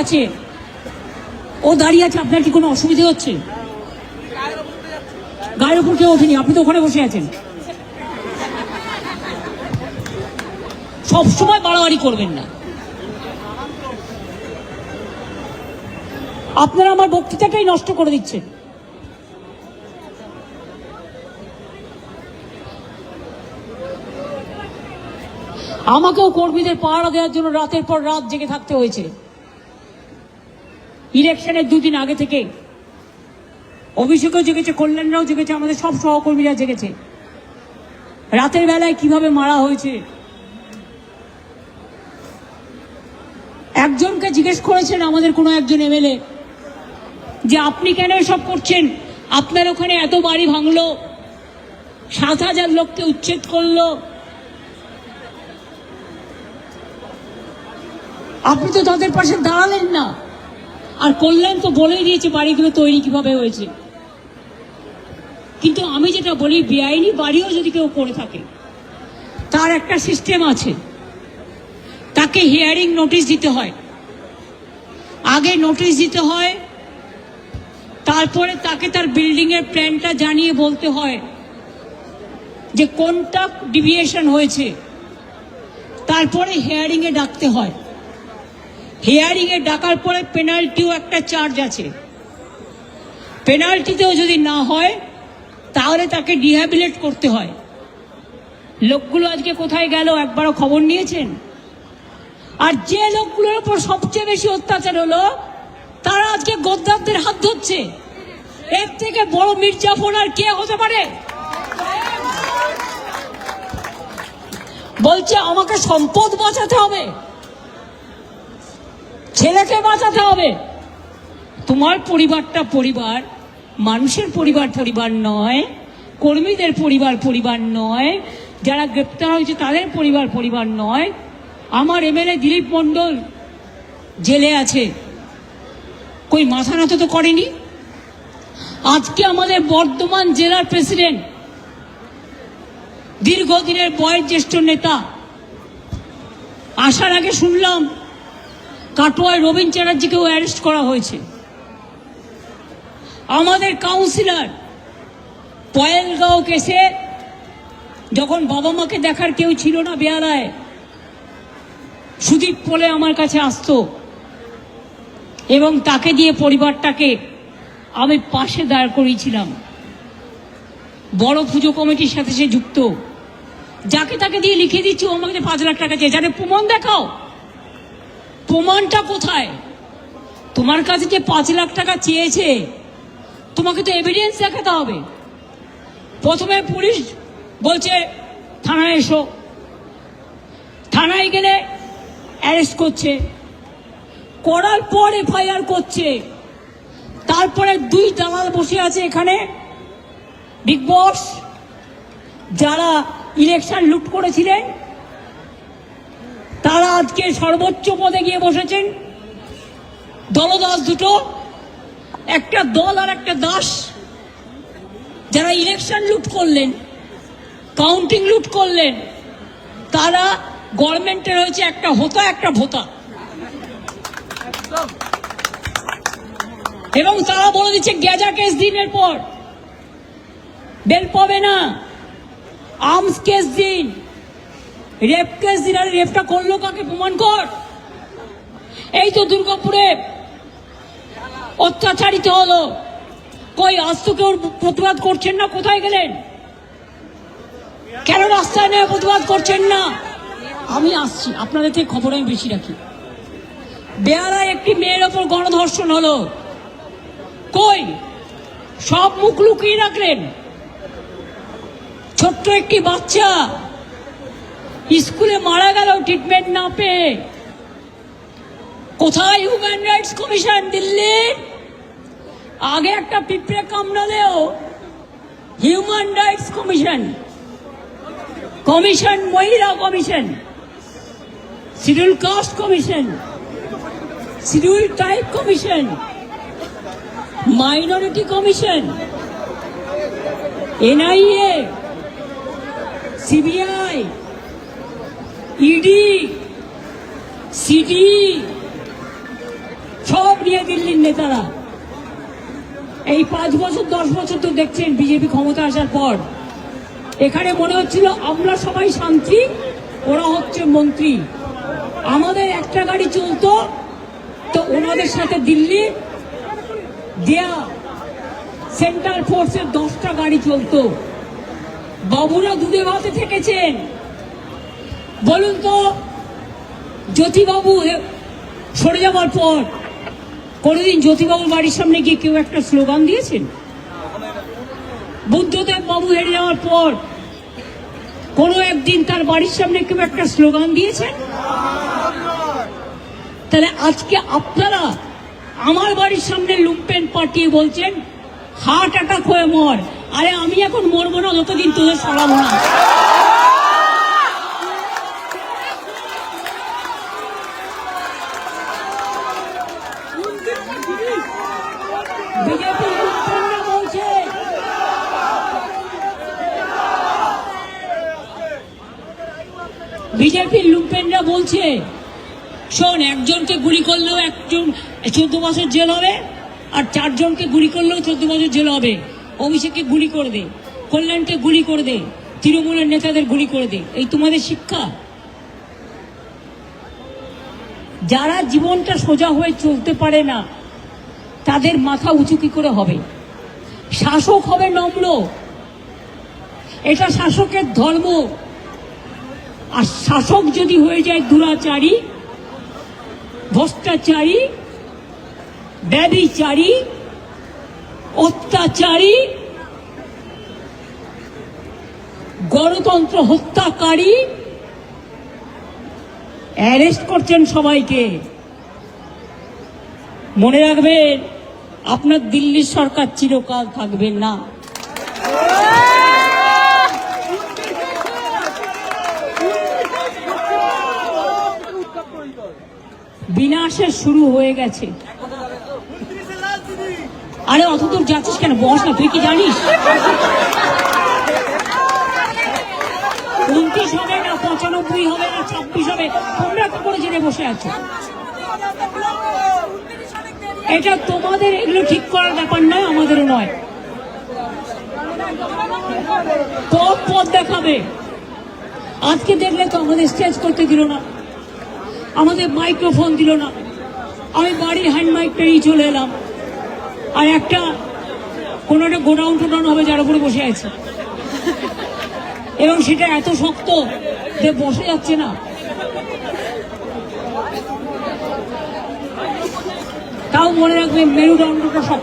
আছে, ও দাঁড়িয়ে আছে, আপনার কি কোনো অসুবিধা হচ্ছে? গায়ের উপর কেউ ওঠেনি, আপনি তো ওখানে বসে আছেন। সবসময় বাড়াবাড়ি করবেন না। আপনারা আমার বক্তৃতাটাই নষ্ট করে দিচ্ছেন। আমাকেও কর্মীদের পাহারা দেওয়ার জন্য রাতের পর রাত জেগে থাকতে হয়েছে। ইলেকশনের দুদিন আগে থেকে অভিষেকও জেগেছে, কল্যাণরাও জেগেছে, আমাদের সব সহকর্মীরা জেগেছে। রাতের বেলায় কিভাবে মারা হয়েছে, একজনকে জিজ্ঞেস করেছেন আমাদের কোনো একজন এমএলএ যে আপনি কেন এসব করছেন, আপনার ওখানে এত বাড়ি ভাঙলো, 7,000 লোককে উচ্ছেদ করলো, আপনি তো তাদের পাশে দাঁড়ালেন না। আর কল্যাণ তো বলেই দিয়েছে বাড়িগুলো তৈরি কিভাবে হয়েছে। কিন্তু আমি যেটা বলি, বেআইনি বাড়িও যদি কেউ করে থাকে তার একটা সিস্টেম আছে, তাকে হিয়ারিং নোটিশ দিতে হয়। আগে নোটিশ দিতে হয়, তারপরে তাকে তার বিল্ডিং এর প্ল্যানটা জানিয়ে বলতে হয় যে কোনটা ডিভিয়েশন হয়েছে, তারপরে হিয়ারিং এ ডাকতে হয়। হিয়ারিং এ ডাকার পরে পেনাল্টিও একটা চার্জ আছে। পেনাল্টিতেও যদি না হয় তাহলে তাকে ডিহ্যাবিলেট করতে হয়। লোকগুলো আজকে কোথায় গেল একবারও খবর নিয়েছেন? আর যে লোকগুলোর উপর সবচেয়ে বেশি অত্যাচার হলো তারা আজকে গদ্দারদের হাত ধরছে। এর থেকে বড় মির্জাফর আর কে হতে পারে? বলছে আমাকে সম্পদ বাঁচাতে হবে, ছেলেকে বাঁচাতে হবে। তোমার পরিবারটা পরিবার, মানুষের পরিবার পরিবার নয়, কর্মীদের পরিবার পরিবার নয়, যারা গ্রেপ্তার হয়েছে তাদের পরিবার পরিবার নয়। আমার এমএলএ দিলীপ মণ্ডল জেলে আছে, কই মাথা নত তো করেনি। আজকে আমাদের বর্ধমান জেলার প্রেসিডেন্ট, দীর্ঘদিনের বয়োজ্যেষ্ঠ নেতা, আসার আগে শুনলাম কাটোয়ায় রবীন চ্যাটার্জিকেও অ্যারেস্ট করা হয়েছে। আমাদের কাউন্সিলর পয়েলগাঁও কেসে যখন বাবা মাকে দেখার কেউ ছিল না বেহালায়, সুদীপ বলে আমার কাছে আসতো এবং তাকে দিয়ে পরিবারটাকে আমি পাশে দাঁড় করিয়েছিলাম। বড় পুজো কমিটির সাথে সে যুক্ত, যাকে তাকে দিয়ে লিখে দিচ্ছি ও আমাকে 5 লাখ টাকা চেয়ে, যাতে প্রমাণ দেখাও। প্রমাণটা কোথায়? তোমার কাছে যে 5 লাখ টাকা চেয়েছে তোমাকে তো এভিডেন্স দেখাতে হবে। প্রথমে পুলিশ বলছে থানায় এসো, থানায় গেলে অ্যারেস্ট করছে, করার পর এফআইআর করছে। তারপরে 2 দালাল বসে আছে এখানে, বিগ বস, যারা ইলেকশন লুট করেছিলেন তারা আজকে সর্বোচ্চ পদে গিয়ে বসেছেন। দলদাস দুটো, একটা দল আর একটা দাস। যারা ইলেকশন লুট করলেন, কাউন্টিং লুট করলেন, তারা গভর্নমেন্টের হয়েছে একটা হোতা একটা ভোতা। এবং তারা বলে দিচ্ছে গেজা কেস দিনের পর বেল পাবে না, আর্মস কেস দিন, রেপ কেস দিন। আর রেপটা করলো কাকে? প্রমাণ কর। এই তো দুর্গাপুরে অত্যাচারিত হলো, কই আজ তো কেউ প্রতিবাদ করছেন না, কোথায় গেলেন? কেন রাস্তায় নিয়ে প্রতিবাদ করছেন না? আমি আসছি, আপনাদের থেকে খবর আমি বেশি রাখি। বেহালায় একটি মেয়ের ওপর গণধর্ষণ হলো, কই সব মুখ লুকিয়ে রাখলেন। ছোট্ট একটি বাচ্চা স্কুলে মারা গেল ট্রিটমেন্ট না পেয়ে। কোথায় হিউম্যান রাইটস কমিশন? দিল্লি। আগে একটা পিঁপড়ে কামড়ালেও হিউম্যান রাইটস কমিশন, কমিশন, মহিলা commission, schedule caste commission, schedule tribe commission, minority commission, NIA, CBI, ED, CD, নিয়ে দিল্লির নেতারা। এই 5 বছর 10 বছর তো দেখছেন বিজেপি ক্ষমতা আসার পর এখানে মনে হচ্ছিল আমরা সবাই শান্তি, ওরা হচ্ছে মন্ত্রী। আমাদের একটা গাড়ি চলতো তো ওনাদের সাথে দিল্লি দেয়া সেন্ট্রাল ফোর্সের 10টা গাড়ি চলতো। বাবুরা দুধে ভাতে থেকেছেন। বলুন তো, জ্যোতিবাবু সরে যাওয়ার পর কোনদিন জ্যোতিবাবুর বাড়ির সামনে গিয়ে কেউ একটা স্লোগান দিয়েছেন? বুদ্ধদেব বাবু হেরে যাওয়ার পর কোনো একদিন তার বাড়ির সামনে কেউ একটা স্লোগান দিয়েছেন? তাহলে আজকে আপনারা আমার বাড়ির সামনে লুম্পেন পাঠিয়ে বলছেন হার্ট অ্যাটাক হয়ে মর। আরে আমি এখন মরবো না যতদিন তোদের সরাবো না। বিজেপির লুম্পেনরা বলছে শোন, একজনকে গুলি করলেও 14 বছর জেল হবে, আর 4 জনকে গুলি করলেও 14 বছর জেল হবে। অভিষেককে গুলি করে দে, কল্যাণকে গুলি করে দে, তৃণমূলের নেতাদের গুলি করে দে। এই তোমাদের শিক্ষা? যারা জীবনটা সোজা হয়ে চলতে পারে না তাদের মাথা উঁচু কি করে হবে? শাসক হবে নম্র, এটা শাসকের ধর্ম। আর শাসক যদি হয়ে যায় দুরাচারী, ভ্রষ্টাচারী, ব্যভিচারী, অত্যাচারী, গণতন্ত্র হত্যাকারী, অ্যারেস্ট করছেন সবাইকে। মনে রাখবেন, আপনার দিল্লির সরকার চিরকাল থাকবে না। বিনাশের শুরু হয়ে গেছে। আরে অত দূর যাচ্ছিস কেন? বস না, তুই কি জানিস 29 হবে না 95 হবে না 26 হবে? তোমরা তো করে জেনে বসে আছো। এটা তোমাদের, এগুলো ঠিক করার ব্যাপার নয়, আমাদেরও নয়। পথ দেখাবে। আজকে দেখলে তো আমাদের স্টেজ করতে দিল না, আমাদের মাইক্রোফোন দিল না। আমি বাড়ির হ্যান্ড মাইক পেরিয়ে চলে এলাম, আর একটা কোনো একটা গোডাউন টোডাউন হবে যার উপরে বসে আছে, এবং সেটা এত শক্ত যে বসে যাচ্ছে না। তাও মনে রাখবে মেরুদণ্ডটা শক্ত।